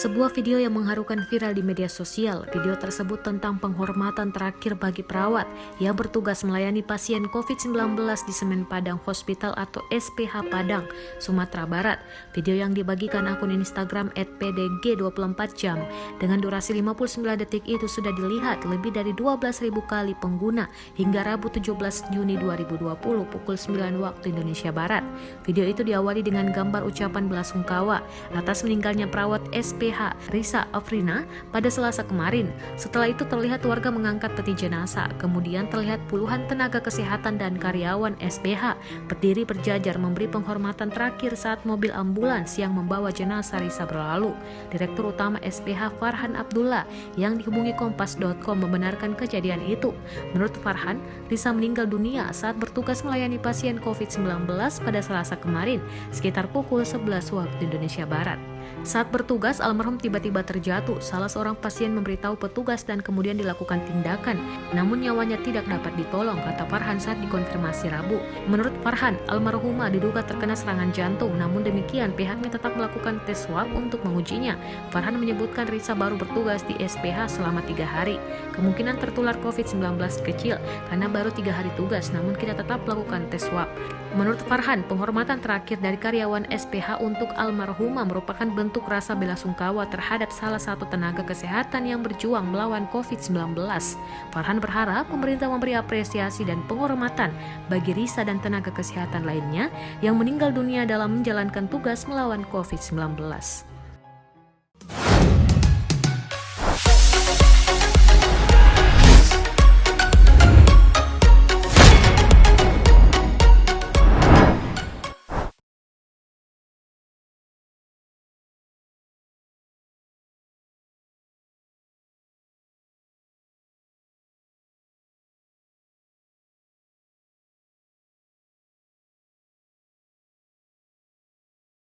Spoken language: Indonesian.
Sebuah video yang mengharukan viral di media sosial. Video tersebut tentang penghormatan terakhir bagi perawat yang bertugas melayani pasien COVID-19 di Semen Padang Hospital atau SPH Padang, Sumatera Barat. Video yang dibagikan akun Instagram @pdg24jam dengan durasi 59 detik itu sudah dilihat lebih dari 12.000 kali pengguna hingga Rabu 17 Juni 2020 pukul 9 waktu Indonesia Barat. Video itu diawali dengan gambar ucapan belasungkawa atas meninggalnya perawat SPH Risa Afrina pada Selasa kemarin. Setelah itu terlihat warga mengangkat peti jenazah. Kemudian terlihat puluhan tenaga kesehatan dan karyawan SPH berdiri berjajar memberi penghormatan terakhir saat mobil ambulans yang membawa jenazah Risa berlalu. Direktur Utama SPH Farhan Abdullah yang dihubungi Kompas.com membenarkan kejadian itu. Menurut Farhan, Risa meninggal dunia saat bertugas melayani pasien COVID-19 pada Selasa kemarin sekitar pukul 11 waktu Indonesia Barat. Saat bertugas, almarhum tiba-tiba terjatuh. Salah seorang pasien memberitahu petugas dan kemudian dilakukan tindakan. Namun nyawanya tidak dapat ditolong, kata Farhan saat dikonfirmasi Rabu. Menurut Farhan, almarhumah diduga terkena serangan jantung. Namun demikian, pihaknya tetap melakukan tes swab untuk mengujinya. Farhan menyebutkan Risa baru bertugas di SPH selama 3 hari. Kemungkinan tertular COVID-19 kecil karena baru 3 hari tugas, namun kita tetap melakukan tes swab. Menurut Farhan, penghormatan terakhir dari karyawan SPH untuk almarhumah merupakan bentuk rasa belasungkawa terhadap salah satu tenaga kesehatan yang berjuang melawan COVID-19. Farhan berharap pemerintah memberi apresiasi dan penghormatan bagi Risa dan tenaga kesehatan lainnya yang meninggal dunia dalam menjalankan tugas melawan COVID-19.